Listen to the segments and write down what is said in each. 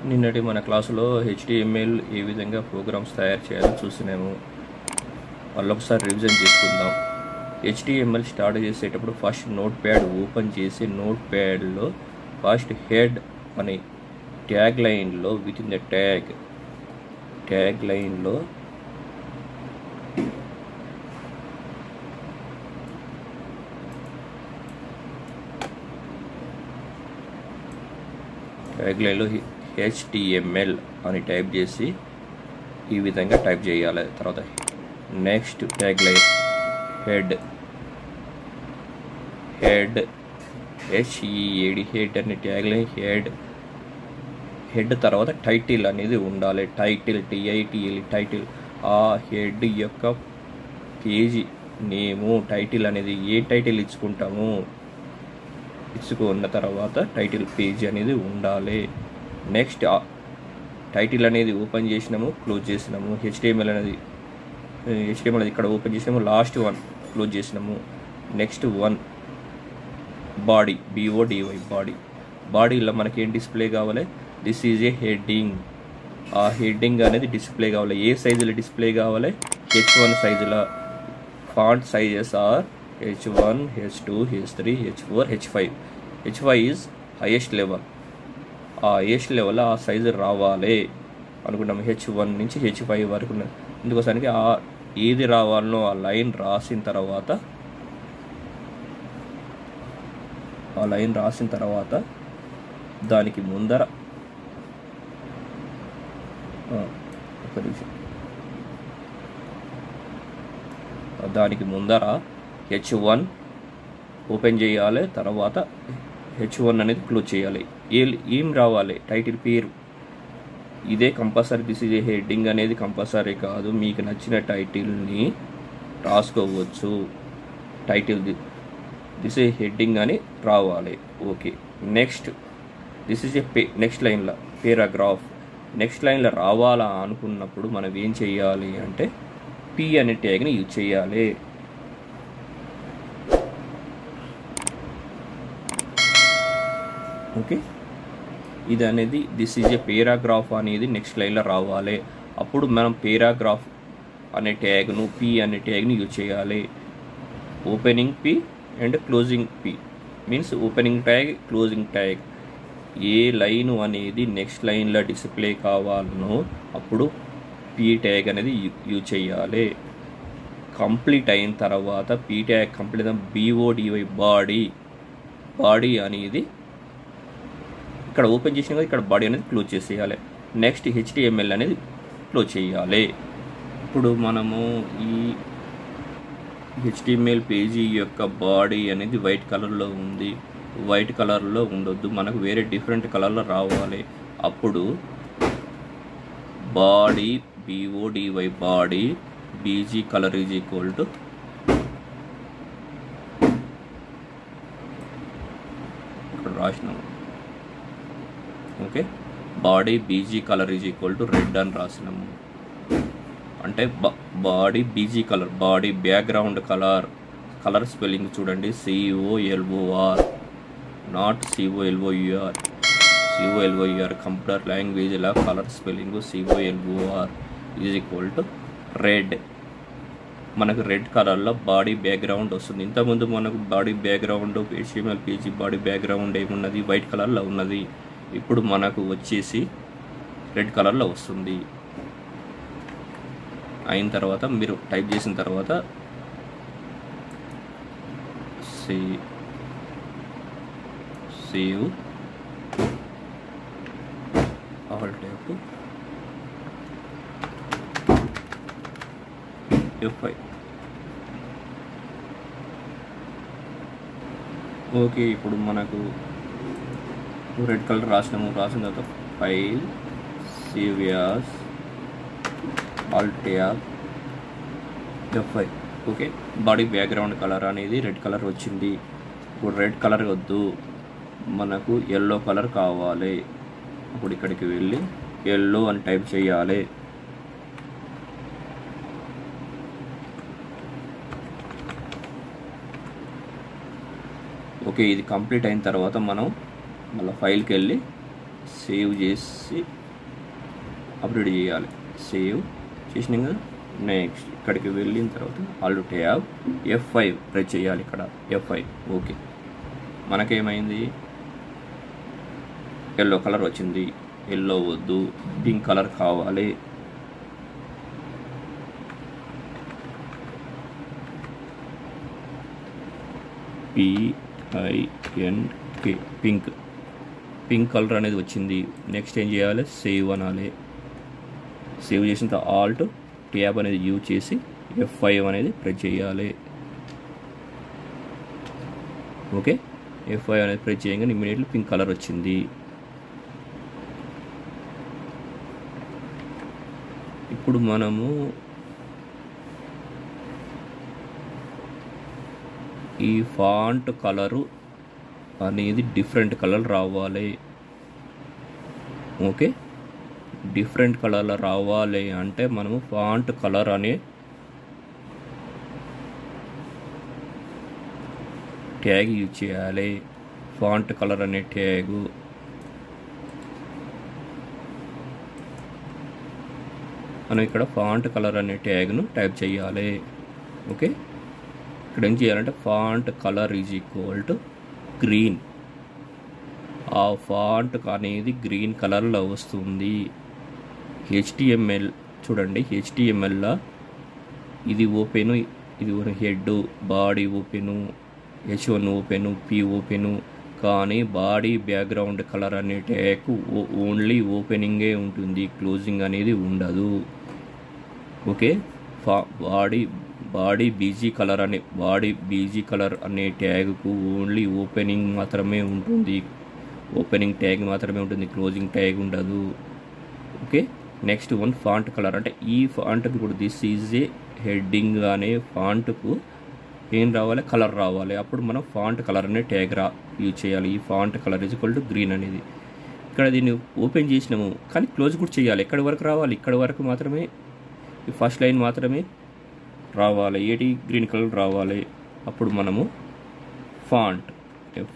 నిన్నటి మన క్లాసులో HTML ఏ విధంగా ప్రోగ్రామ్స్ తయారు చేయాలో చూసినాము. మళ్ళొకసారి రివిజన్ చేసుకుందాం. HTML స్టార్ట్ చేసేటప్పుడు ఫస్ట్ నోట్ ప్యాడ్ ఓపెన్ చేసి నోట్ ప్యాడ్లో ఫస్ట్ హెడ్ అనే ట్యాగ్ లైన్లో విత్ ఇన్ ద ట్యాగ్ లైన్లో HTML అని టైప్ చేసి ఈ విధంగా టైప్ చేయాలి. తర్వాత next tag line head HEAD head అనే ట్యాగ్ లైన్ హెడ్ తర్వాత టైటిల్ అనేది ఉండాలి. టైటిల్ టైటిల్ ఆ హెడ్ యొక్క పేజీ నేము టైటిల్ అనేది ఏ టైటిల్ ఇచ్చుకున్న తర్వాత టైటిల్ పేజీ అనేది ఉండాలి. నెక్స్ట్ టైటిల్ అనేది ఓపెన్ చేసినాము, క్లోజ్ చేసినాము. HTML అనేది ఇక్కడ ఓపెన్ చేసినాము, లాస్ట్ వన్ క్లోజ్ చేసినాము. నెక్స్ట్ వన్ బాడీ BODY బాడీలో మనకి ఏం డిస్ప్లే కావాలి? This is a heading. ఆ హెడ్డింగ్ అనేది డిస్ప్లే కావాలి. ఏ సైజులో డిస్ప్లే కావాలి? H1 సైజులో. Font sizes are H1, H2, H3, H4, H5. H5 is highest level. ఆ హైయెస్ట్ లెవెల్ ఆ సైజు రావాలి అనుకున్నాము. H1 నుంచి H5 వరకు. ఇందుకోసానికి ఏది రావాలనో ఆ లైన్ రాసిన తర్వాత దానికి ముందర H1 ఓపెన్ చేయాలి. తర్వాత H1 అనేది క్లోజ్ చేయాలి. ఏం రావాలి? టైటిల్ పేరు. ఇదే compulsory. This is a heading అనేది కంపల్సరీ కాదు. మీకు నచ్చిన టైటిల్ని రాసుకోవచ్చు. టైటిల్ దిస్ ఏ హెడ్డింగ్ అని రావాలి. Okay. Next this is A next లైన్లో పేరాగ్రాఫ్. నెక్స్ట్ లైన్లో రావాలా అనుకున్నప్పుడు మనం ఏం చేయాలి అంటే P అనే ట్యాగ్ని యూజ్ చేయాలి. ఓకే. ఇది అనేది దిస్ ఈజ్ ఏ పేరాగ్రాఫ్ అనేది నెక్స్ట్ లైన్లో రావాలి. అప్పుడు మనం పేరాగ్రాఫ్ అనే ట్యాగ్ను P అనే ట్యాగ్ని యూజ్ చేయాలి. Opening P and closing P means opening tag, closing tag. A line అనేది నెక్స్ట్ లైన్లో డిస్ప్లే కావాలనో అప్పుడు P ట్యాగ్ అనేది యూజ్ చేయాలి. కంప్లీట్ అయిన తర్వాత P tag complete BODY body అనేది ఇక్కడ ఓపెన్ చేసిన ఇక్కడ బాడీ అనేది క్లోజ్ చేసేయాలి. నెక్స్ట్ HTML అనేది క్లోజ్ చేయాలి. ఇప్పుడు మనము ఈ HTML పేజీ యొక్క బాడీ అనేది వైట్ కలర్లో ఉంది. వైట్ కలర్లో ఉండొద్దు, మనకు వేరే డిఫరెంట్ కలర్లో రావాలి. అప్పుడు body BODY body BG colour is equal to ఇక్కడ రాసినాము. Okay. Body BG colour is equal to red అని రాసినాము. అంటే body BG colour, body background colour spelling చూడండి. COLOR not COLOUR. కంప్యూటర్ లాంగ్వేజ్లో colour spelling COLOR is equal to red. మనకు red కలర్లో body background వస్తుంది. ఇంతకుముందు మనకు body background HTML page body background ఏమున్నది? వైట్ కలర్లో ఉన్నది. ఇప్పుడు మనకు వచ్చేసి రెడ్ కలర్లో వస్తుంది. అయిన తర్వాత మీరు టైప్ చేసిన తర్వాత save all type F5. Okay. ఇప్పుడు మనకు రెడ్ కలర్ రాసిన తర్వాత file save as alt tab F5. Okay. Body background colour అనేది రెడ్ కలర్ వచ్చింది. ఇప్పుడు రెడ్ కలర్ వద్దు, మనకు ఎల్లో కలర్ కావాలి. అప్పుడు ఇక్కడికి వెళ్ళి ఎల్లో అని టైప్ చేయాలి. ఓకే. ఇది కంప్లీట్ అయిన తర్వాత మనం మళ్ళీ ఫైల్కి వెళ్ళి సేవ్ చేసి అప్డేట్ చేయాలి. సేవ్ చేసినాం కదా. నెక్స్ట్ ఇక్కడికి వెళ్ళిన తర్వాత ఆల్ట్ ట్యాబ్ F5 ప్రెస్ చేయాలి. ఇక్కడ F5. ఓకే, మనకేమైంది, ఎల్లో కలర్ వచ్చింది. ఎల్లో వద్దు, పింక్ కలర్ కావాలి. PINK, pink. పింక్ కలర్ అనేది వచ్చింది. నెక్స్ట్ ఏం చేయాలి, సేవ్ అనాలి. సేవ్ చేసిన తర్వాత ఆల్ట్ ట్యాబ్ అనేది యూజ్ చేసి F5 అనేది ప్రెస్ చేయాలి. ఓకే, F5 అనేది ప్రెస్ చేయగానే ఇమ్మీడియట్లీ పింక్ కలర్ వచ్చింది. ఇప్పుడు మనము ఈ ఫాంట్ కలరు అనేది డిఫరెంట్ కలర్ రావాలి. ఓకే, డిఫరెంట్ కలర్లో రావాలి అంటే మనము ఫాంట్ కలర్ అనే ట్యాగ్ యూజ్ చేయాలి. ఫాంట్ కలర్ అనే ట్యాగు మనం ఇక్కడ ఫాంట్ కలర్ అనే ట్యాగ్ను టైప్ చేయాలి. ఓకే, ఇక్కడ ఏం చేయాలంటే font colour is equal to green. ఆ ఫాంట్ అనేది గ్రీన్ కలర్లో వస్తుంది. HTML చూడండి, HTMLలో ఇది ఓపెను, ఇది head, body open, H1 open, P open. కానీ బాడీ బ్యాక్గ్రౌండ్ కలర్ అనే ట్యాగ్ ఓన్లీ ఓపెనింగే ఉంటుంది, క్లోజింగ్ అనేది ఉండదు. ఓకే, బాడీ బీజీ కలర్ అనే ట్యాగ్కు ఓన్లీ ఓపెనింగ్ మాత్రమే ఉంటుంది, ఓపెనింగ్ ట్యాగ్ మాత్రమే ఉంటుంది, క్లోజింగ్ ట్యాగ్ ఉండదు. Okay, next one font colour. అంటే ఈ ఫాంట్కి ఇప్పుడు దిస్ ఈజ్ ఏ హెడ్డింగ్ అనే ఫాంట్కు ఏం రావాలి, కలర్ రావాలి. అప్పుడు మనం ఫాంట్ కలర్ అనే ట్యాగ్ యూజ్ చేయాలి. ఈ font colour is equal to green అనేది. ఇక్కడ దీన్ని ఓపెన్ చేసినాము కానీ క్లోజ్ కూడా చేయాలి. ఎక్కడి వరకు రావాలి, ఇక్కడ వరకు మాత్రమే, ఈ ఫస్ట్ లైన్ మాత్రమే రావాలి. ఏటి గ్రీన్ కలర్ రావాలి. అప్పుడు మనము ఫాంట్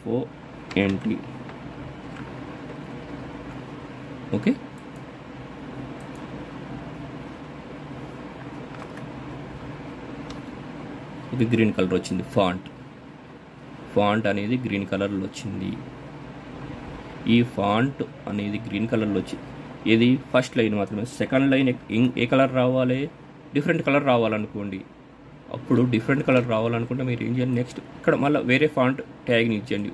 FONT. ఓకే, ఇది గ్రీన్ కలర్ వచ్చింది. ఫాంట్ అనేది గ్రీన్ కలర్లో వచ్చింది. ఈ ఫాంట్ అనేది గ్రీన్ కలర్లో వచ్చింది. ఇది ఫస్ట్ లైన్ మాత్రమే. సెకండ్ లైన్ ఏ కలర్ రావాలి, డిఫరెంట్ కలర్ రావాలనుకోండి. అప్పుడు డిఫరెంట్ కలర్ రావాలనుకుంటే మీరు ఏం చేయాలి, నెక్స్ట్ ఇక్కడ మళ్ళీ వేరే ఫాంట్ ట్యాగ్ని ఇచ్చేయండి.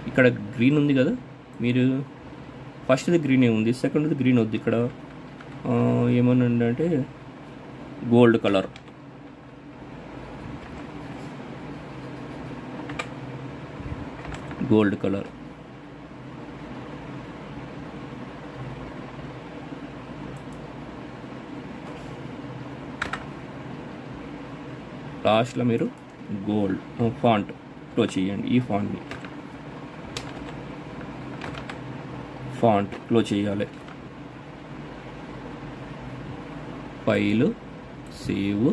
ఇక్కడ గ్రీన్ ఉంది కదా, మీరు ఫస్ట్ది గ్రీనే ఉంది, సెకండ్ది గ్రీన్ వద్దు. ఇక్కడ ఏమన్నా అంటే గోల్డ్ కలర్, లాస్ట్లో మీరు గోల్డ్ ఫాంట్ క్లోజ్ చేయండి. ఈ ఫాంట్ క్లోజ్ చేయాలి. File, save,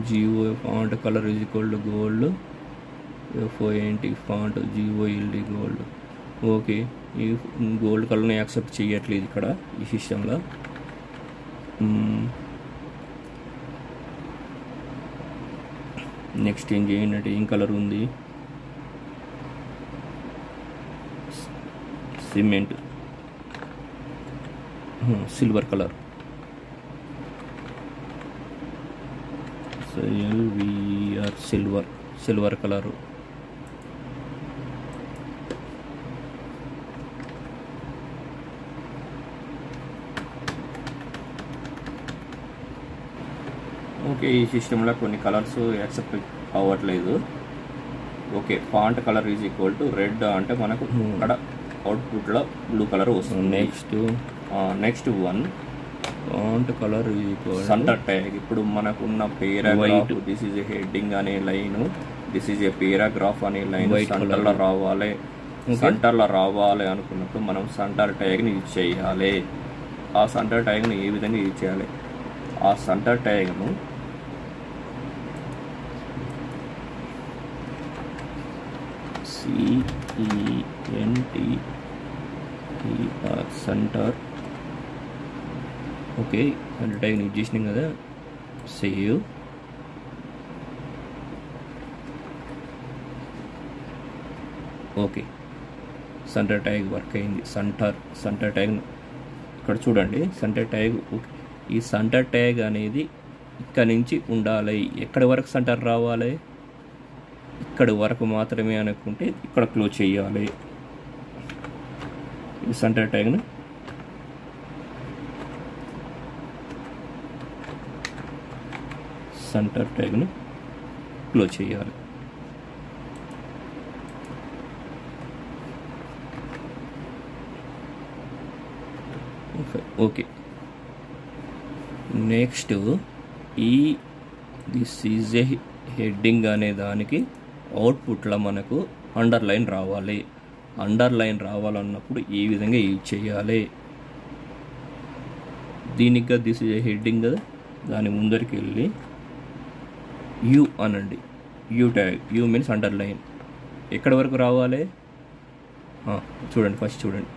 GO font color is equal to gold, FONT font GOLD gold. Okay, ఈ గోల్డ్ కలర్ని యాక్సెప్ట్ చేయట్లేదు ఇక్కడ ఈ సిస్టంలో. నెక్స్ట్ ఏం చేయండి అంటే ఏం కలర్ ఉంది, cement silver colour, LVR silver colour. Okay, ఈ సిస్టంలో కొన్ని కలర్స్ యాక్సెప్ట్ అవ్వట్లేదు. Okay, font colour is equal to red అంటే మనకు ఇక్కడ అవుట్పుట్లో బ్లూ కలర్ వస్తుంది. Next one font colour is equal centre tag. ఇప్పుడు మనకున్న పేరాగ్రాఫ్, దిస్ ఈజ్ హెడ్డింగ్ అనే line this is a paragraph అనే లైన్ White సెంటర్లో colour. రావాలి. Okay. సెంటర్లో రావాలి అనుకున్నప్పుడు మనం సెంటర్ ట్యాగ్ని యూజ్ చేయాలి. ఆ సెంటర్ ట్యాగ్ని ఏ విధంగా యూజ్ చేయాలి? ఆ సెంటర్ ట్యాగ్ను CENTER సెంటర్. ఓకే, సెంటర్ ట్యాగ్ని యూజ్ చేసినాం కదా. Save. Okay, centre tag work అయింది. సెంటర్ ట్యాగ్ ఇక్కడ చూడండి. Centre tag okay. ఈ సెంటర్ ట్యాగ్ అనేది ఇక్కడ నుంచి ఉండాలి. ఎక్కడి వరకు సెంటర్ రావాలి? ఇక్కడ వరకు మాత్రమే అనుకుంటే ఇక్కడ క్లోజ్ చేయాలి. ఈ సెంటర్ ట్యాగ్ను క్లోజ్ చేయాలి. Okay, next this is a heading అనే దానికి అవుట్పుట్లో మనకు అండర్లైన్ రావాలి. అండర్లైన్ రావాలన్నప్పుడు ఈ విధంగా యూజ్ చేయాలి. దీనికి దిస్ ఈజ్ ఏ హెడ్డింగ్ కదా, దాని ముందరికి వెళ్ళి యూ అనండి. You tag, you means underline. ఎక్కడి వరకు రావాలి? చూడండి, ఫస్ట్ చూడండి.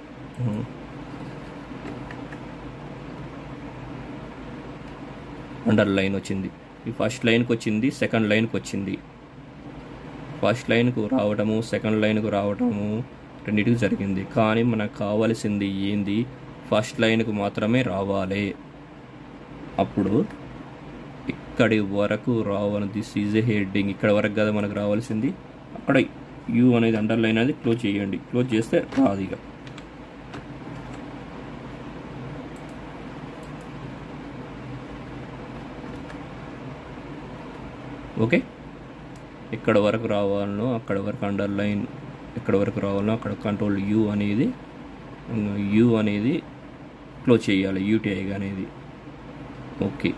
అండర్లైన్ వచ్చింది. ఈ ఫస్ట్ లైన్కి వచ్చింది, సెకండ్ లైన్కి వచ్చింది. ఫస్ట్ లైన్కు రావటము, సెకండ్ లైన్కు రావటము రెండింటికి జరిగింది. కానీ మనకు కావాల్సింది ఏంది? ఫస్ట్ లైన్కు మాత్రమే రావాలి. అప్పుడు ఇక్కడి వరకు రావాలి. This is a heading. ఇక్కడ వరకు కదా మనకు రావాల్సింది. అక్కడ యూ అనేది అండర్లైన్ అనేది క్లోజ్ చేయండి. క్లోజ్ చేస్తే రాదు ఇక. ఓకే, ఎక్కడ వరకు రావాలనో అక్కడ వరకు అండర్లైన్, ఎక్కడ వరకు రావాలనో అక్కడ కంట్రోల్ యూ అనేది క్లోజ్ చేయాలి. యూ ట్యాగ్ అనేది. ఓకే,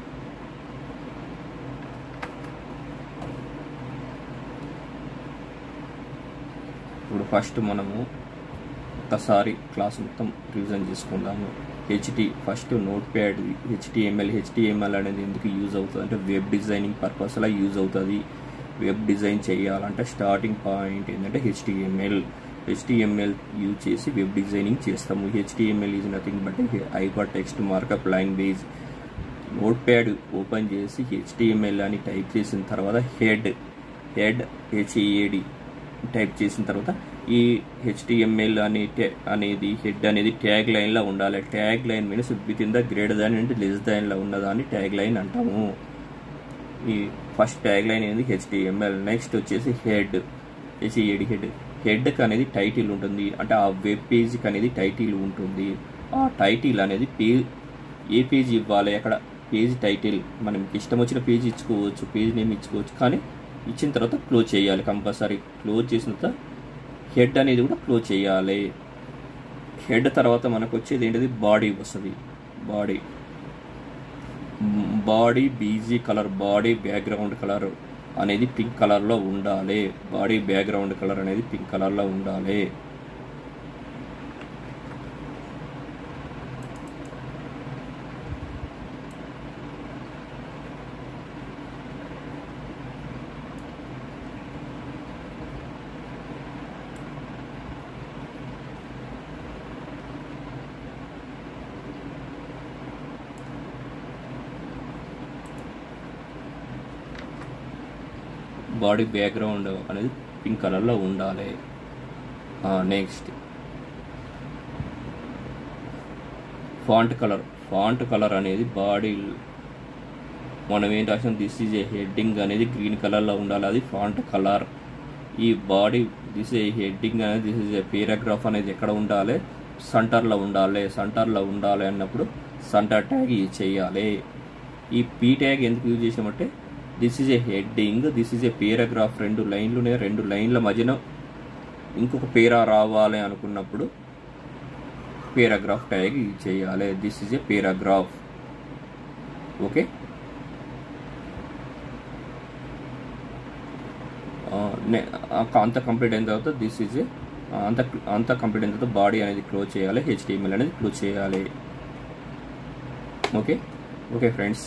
ఇప్పుడు ఫస్ట్ మనము ఒకసారి క్లాస్ మొత్తం రివిజన్ చేసుకుందాము. ఫస్ట్ నోట్ ప్యాడ్ హెచ్టిఎంఎల్ అనేది ఎందుకు యూజ్ అవుతుంది అంటే వెబ్ డిజైనింగ్ పర్పస్ అలా యూజ్ అవుతుంది. వెబ్ డిజైన్ చేయాలంటే స్టార్టింగ్ పాయింట్ ఏంటంటే హెచ్టిఎంఎల్ యూజ్ చేసి వెబ్ డిజైనింగ్ చేస్తాము. HTML is nothing but hyper text markup language. Note pad open చేసి హెచ్టిఎంఎల్ అని టైప్ చేసిన తర్వాత హెడ్ HEAD టైప్ చేసిన తర్వాత ఈ హెచ్టిఎంఎల్ అనేది హెడ్ అనేది ట్యాగ్ లైన్లో ఉండాలి. Tag line means with in the greater than and less దాన్లో ఉన్నదాన్ని ట్యాగ్ లైన్ అంటాము. ఈ ఫస్ట్ ట్యాగ్ లైన్ అనేది హెచ్టిఎంఎల్. నెక్స్ట్ వచ్చేసి HEAD హెడ్కి అనేది టైటిల్ ఉంటుంది. అంటే ఆ వెబ్ పేజ్కి అనేది టైటిల్ ఉంటుంది. ఆ టైటిల్ అనేది ఏ పేజ్ ఇవ్వాలి, అక్కడ పేజ్ టైటిల్ మనం ఇష్టం వచ్చిన పేజ్ ఇచ్చుకోవచ్చు, పేజ్ నేమ్ ఇచ్చుకోవచ్చు. కానీ ఇచ్చిన తర్వాత క్లోజ్ చేయాలి కంపల్సరీ. క్లోజ్ చేసిన తర్వాత హెడ్ అనేది కూడా క్లోజ్ చేయాలి. హెడ్ తర్వాత మనకు వచ్చేది ఏంటిది? బాడీ వస్తుంది. Body BG colour, body background colour అనేది పింక్ కలర్లో ఉండాలి. బాడీ బ్యాక్గ్రౌండ్ కలర్ అనేది పింక్ కలర్లో ఉండాలి. బాడీ బ్యాక్గ్రౌండ్ అనేది పింక్ కలర్లో ఉండాలి. నెక్స్ట్ ఫాంట్ కలర్ అనేది బాడీ మనం ఏం రాసాం? దిస్ ఈజ్ ఏ హెడ్డింగ్ అనేది గ్రీన్ కలర్లో ఉండాలి. అది ఫాంట్ కలర్. ఈ బాడీ దిస్ ఏ హెడ్డింగ్ అనేది దిస్ ఈజ్ ఏ పేరాగ్రాఫ్ అనేది ఎక్కడ ఉండాలి? సెంటర్లో ఉండాలి అన్నప్పుడు సెంటర్ ట్యాగ్ యూజ్ చేయాలి. ఈ పీ ట్యాగ్ ఎందుకు యూజ్ చేసామంటే this is a heading, this is a paragraph. రెండు లైన్ల మధ్యన ఇంకొక పేరా రావాలి అనుకున్నప్పుడు పేరాగ్రాఫ్ ట్యాగ్ యూజ్ చేయాలి. This is a paragraph. Okay, అంత కంప్లీట్ అయిన తర్వాత దిస్ ఈజ్ అంత కంప్లీట్ అయిన తర్వాత బాడీ అనేది క్లోజ్ చేయాలి, HTML అనేది క్లోజ్ చేయాలి. Okay friends.